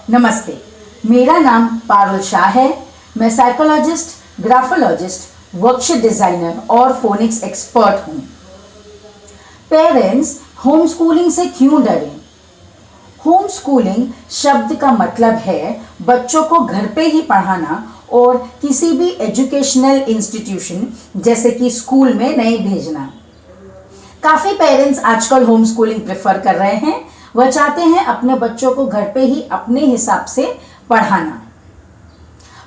नमस्ते, मेरा नाम पारुल शाह है। मैं साइकोलॉजिस्ट, ग्राफोलॉजिस्ट, वर्कशीट डिजाइनर और फोनिक्स एक्सपर्ट हूँ। पेरेंट्स होम स्कूलिंग से क्यों डरें? होम स्कूलिंग शब्द का मतलब है बच्चों को घर पे ही पढ़ाना और किसी भी एजुकेशनल इंस्टीट्यूशन जैसे कि स्कूल में नहीं भेजना। काफ़ी पेरेंट्स आजकल होम स्कूलिंग प्रेफर कर रहे हैं। वह चाहते हैं अपने बच्चों को घर पे ही अपने हिसाब से पढ़ाना।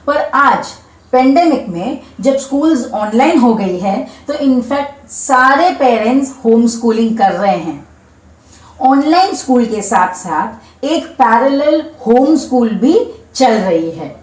पर आज पेंडेमिक में जब स्कूल्स ऑनलाइन हो गई है तो इनफैक्ट सारे पेरेंट्स होम स्कूलिंग कर रहे हैं। ऑनलाइन स्कूल के साथ साथ एक पैरेलल होम स्कूल भी चल रही है।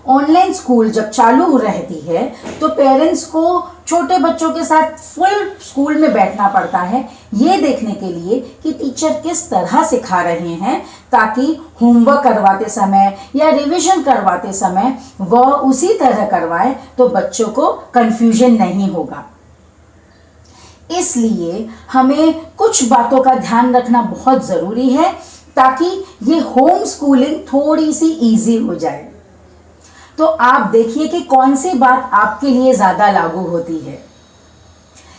ऑनलाइन स्कूल जब चालू रहती है तो पेरेंट्स को छोटे बच्चों के साथ फुल स्कूल में बैठना पड़ता है ये देखने के लिए कि टीचर किस तरह सिखा रहे हैं, ताकि होमवर्क करवाते समय या रिवीजन करवाते समय वह उसी तरह करवाएं तो बच्चों को कंफ्यूजन नहीं होगा। इसलिए हमें कुछ बातों का ध्यान रखना बहुत ज़रूरी है ताकि ये होम स्कूलिंग थोड़ी सी इजी हो जाए। तो आप देखिए कि कौन सी बात आपके लिए ज़्यादा लागू होती है।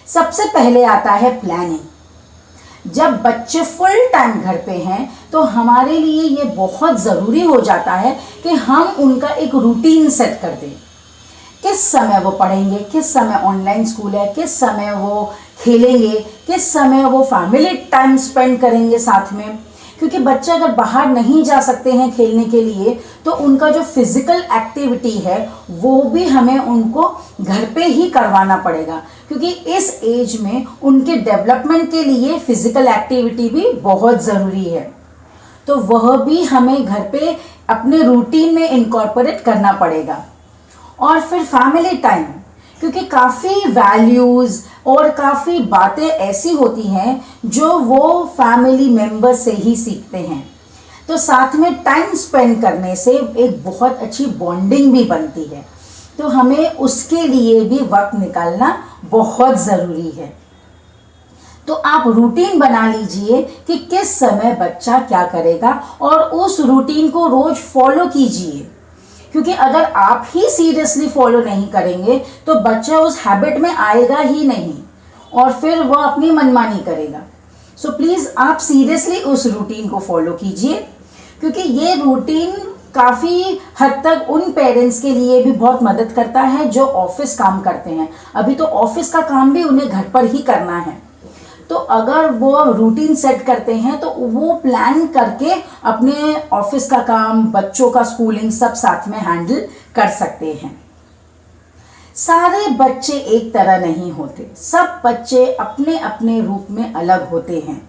सबसे पहले आता है प्लानिंग। जब बच्चे फुल टाइम घर पे हैं तो हमारे लिए ये बहुत ज़रूरी हो जाता है कि हम उनका एक रूटीन सेट कर दें। किस समय वो पढ़ेंगे, किस समय ऑनलाइन स्कूल है, किस समय वो खेलेंगे, किस समय वो फैमिली टाइम स्पेंड करेंगे साथ में। क्योंकि बच्चे अगर बाहर नहीं जा सकते हैं खेलने के लिए तो उनका जो फिजिकल एक्टिविटी है वो भी हमें उनको घर पे ही करवाना पड़ेगा, क्योंकि इस एज में उनके डेवलपमेंट के लिए फिजिकल एक्टिविटी भी बहुत ज़रूरी है। तो वह भी हमें घर पे अपने रूटीन में इनकॉर्पोरेट करना पड़ेगा। और फिर फैमिली टाइम, क्योंकि काफ़ी वैल्यूज़ और काफ़ी बातें ऐसी होती हैं जो वो फैमिली मेंबर से ही सीखते हैं। तो साथ में टाइम स्पेंड करने से एक बहुत अच्छी बॉन्डिंग भी बनती है। तो हमें उसके लिए भी वक्त निकालना बहुत ज़रूरी है। तो आप रूटीन बना लीजिए कि किस समय बच्चा क्या करेगा और उस रूटीन को रोज़ फॉलो कीजिए, क्योंकि अगर आप ही सीरियसली फॉलो नहीं करेंगे तो बच्चा उस हैबिट में आएगा ही नहीं और फिर वह अपनी मनमानी करेगा। सो प्लीज़ आप सीरियसली उस रूटीन को फॉलो कीजिए, क्योंकि ये रूटीन काफ़ी हद तक उन पेरेंट्स के लिए भी बहुत मदद करता है जो ऑफिस काम करते हैं। अभी तो ऑफिस का काम भी उन्हें घर पर ही करना है। तो अगर वो रूटीन सेट करते हैं तो वो प्लान करके अपने ऑफिस का काम, बच्चों का स्कूलिंग सब साथ में हैंडल कर सकते हैं। सारे बच्चे एक तरह नहीं होते, सब बच्चे अपने अपने रूप में अलग होते हैं।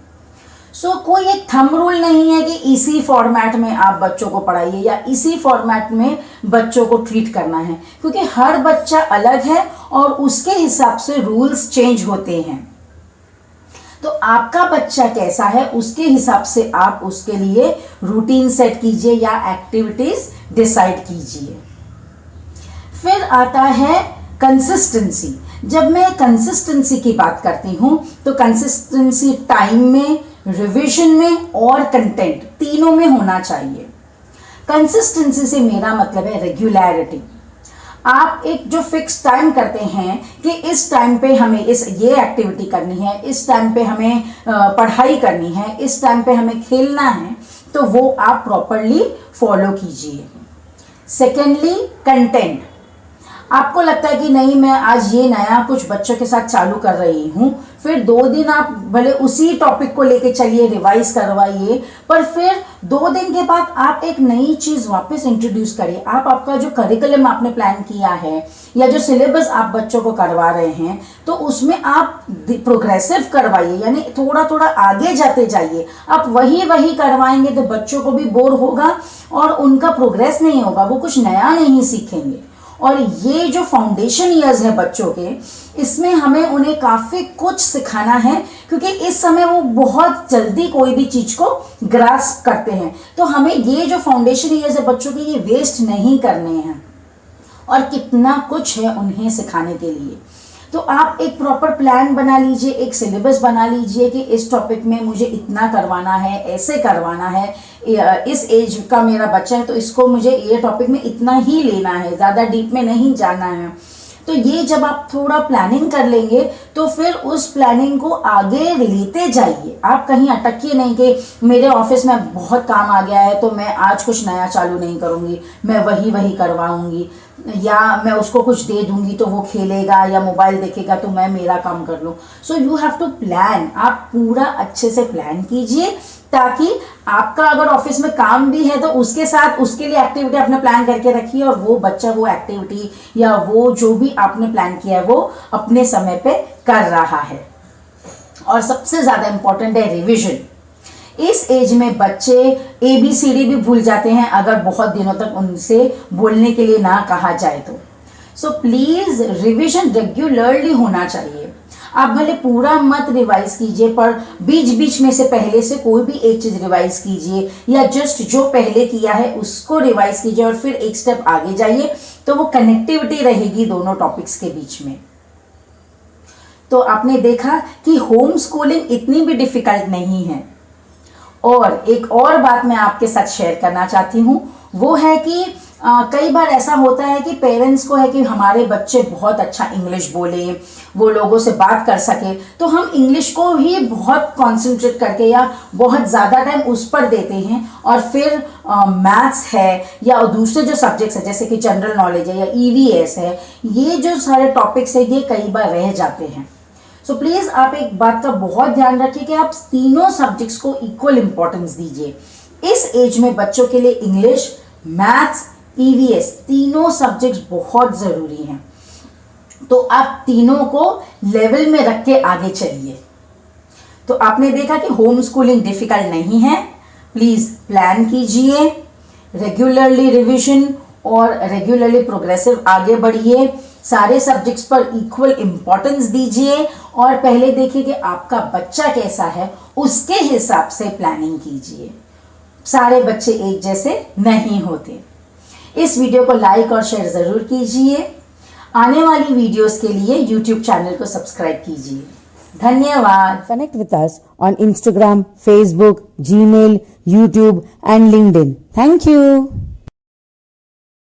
सो कोई एक थंब रूल नहीं है कि इसी फॉर्मेट में आप बच्चों को पढ़ाइए या इसी फॉर्मेट में बच्चों को ट्रीट करना है, क्योंकि हर बच्चा अलग है और उसके हिसाब से रूल्स चेंज होते हैं। तो आपका बच्चा कैसा है उसके हिसाब से आप उसके लिए रूटीन सेट कीजिए या एक्टिविटीज डिसाइड कीजिए। फिर आता है कंसिस्टेंसी। जब मैं कंसिस्टेंसी की बात करती हूँ तो कंसिस्टेंसी टाइम में, रिवीजन में और कंटेंट तीनों में होना चाहिए। कंसिस्टेंसी से मेरा मतलब है रेगुलरिटी। आप एक जो फिक्स टाइम करते हैं कि इस टाइम पे हमें ये एक्टिविटी करनी है, इस टाइम पे हमें पढ़ाई करनी है, इस टाइम पे हमें खेलना है, तो वो आप प्रॉपरली फॉलो कीजिए। Secondly, content. आपको लगता है कि नहीं, मैं आज ये नया कुछ बच्चों के साथ चालू कर रही हूँ, फिर 2 दिन आप भले उसी टॉपिक को लेके चलिए, रिवाइज करवाइए, पर फिर 2 दिन के बाद आप एक नई चीज़ वापस इंट्रोड्यूस करिए। आपका जो करिकुलम आपने प्लान किया है या जो सिलेबस आप बच्चों को करवा रहे हैं तो उसमें आप प्रोग्रेसिव करवाइए, यानी थोड़ा थोड़ा आगे जाते जाइए। आप वही करवाएंगे तो बच्चों को भी बोर होगा और उनका प्रोग्रेस नहीं होगा, वो कुछ नया नहीं सीखेंगे। और ये जो फाउंडेशन ईयर्स है बच्चों के, इसमें हमें उन्हें काफ़ी कुछ सिखाना है, क्योंकि इस समय वो बहुत जल्दी कोई भी चीज़ को ग्रास्प करते हैं। तो हमें ये जो फाउंडेशन ईयर्स है बच्चों के, ये वेस्ट नहीं करने हैं और कितना कुछ है उन्हें सिखाने के लिए। तो आप एक प्रॉपर प्लान बना लीजिए, एक सिलेबस बना लीजिए कि इस टॉपिक में मुझे इतना करवाना है, ऐसे करवाना है, इस एज का मेरा बच्चा है तो इसको मुझे ये टॉपिक में इतना ही लेना है, ज़्यादा डीप में नहीं जाना है। तो ये जब आप थोड़ा प्लानिंग कर लेंगे तो फिर उस प्लानिंग को आगे लेते जाइए। आप कहीं अटकिए नहीं कि मेरे ऑफिस में बहुत काम आ गया है तो मैं आज कुछ नया चालू नहीं करूँगी, मैं वही करवाऊँगी, या मैं उसको कुछ दे दूंगी तो वो खेलेगा या मोबाइल देखेगा तो मैं मेरा काम कर लूँ। So you have to plan. आप पूरा अच्छे से प्लान कीजिए ताकि आपका अगर ऑफिस में काम भी है तो उसके साथ उसके लिए एक्टिविटी आपने प्लान करके रखी है और वो बच्चा वो एक्टिविटी या वो जो भी आपने प्लान किया है वो अपने समय पे कर रहा है। और सबसे ज़्यादा इम्पॉर्टेंट है रिविजन। इस एज में बच्चे ABCD भी भूल जाते हैं अगर बहुत दिनों तक उनसे बोलने के लिए ना कहा जाए तो। सो प्लीज रिविजन रेगुलरली होना चाहिए। आप भले पूरा मत रिवाइज कीजिए पर बीच बीच में से पहले से कोई भी एक चीज रिवाइज कीजिए या जस्ट जो पहले किया है उसको रिवाइज कीजिए और फिर एक स्टेप आगे जाइए, तो वो कनेक्टिविटी रहेगी दोनों टॉपिक्स के बीच में। तो आपने देखा कि होम स्कूलिंग इतनी भी डिफिकल्ट नहीं है। और एक और बात मैं आपके साथ शेयर करना चाहती हूँ, वो है कि कई बार ऐसा होता है कि पेरेंट्स को है कि हमारे बच्चे बहुत अच्छा इंग्लिश बोले, वो लोगों से बात कर सके, तो हम इंग्लिश को ही बहुत कॉन्सेंट्रेट करके या बहुत ज़्यादा टाइम उस पर देते हैं और फिर मैथ्स है या दूसरे जो सब्जेक्ट्स है जैसे कि जनरल नॉलेज है या EVS है, ये जो सारे टॉपिक्स है ये कई बार रह जाते हैं। सो प्लीज़ आप एक बात का बहुत ध्यान रखिए कि आप तीनों सब्जेक्ट्स को इक्वल इंपॉर्टेंस दीजिए। इस एज में बच्चों के लिए इंग्लिश, मैथ्स, EVS तीनों सब्जेक्ट्स बहुत ज़रूरी हैं। तो आप तीनों को लेवल में रख के आगे चलिए। तो आपने देखा कि होम स्कूलिंग डिफिकल्ट नहीं है। प्लीज़ प्लान कीजिए, रेगुलरली रिविजन और रेगुलरली प्रोग्रेसिव आगे बढ़िए, सारे सब्जेक्ट्स पर इक्वल इंपॉर्टेंस दीजिए और पहले देखिए कि आपका बच्चा कैसा है, उसके हिसाब से प्लानिंग कीजिए। सारे बच्चे एक जैसे नहीं होते। इस वीडियो को लाइक और शेयर ज़रूर कीजिए। आने वाली वीडियोस के लिए यूट्यूब चैनल को सब्सक्राइब कीजिए। धन्यवाद। Connect with us on Instagram, Facebook, Gmail, YouTube and LinkedIn. Thank you.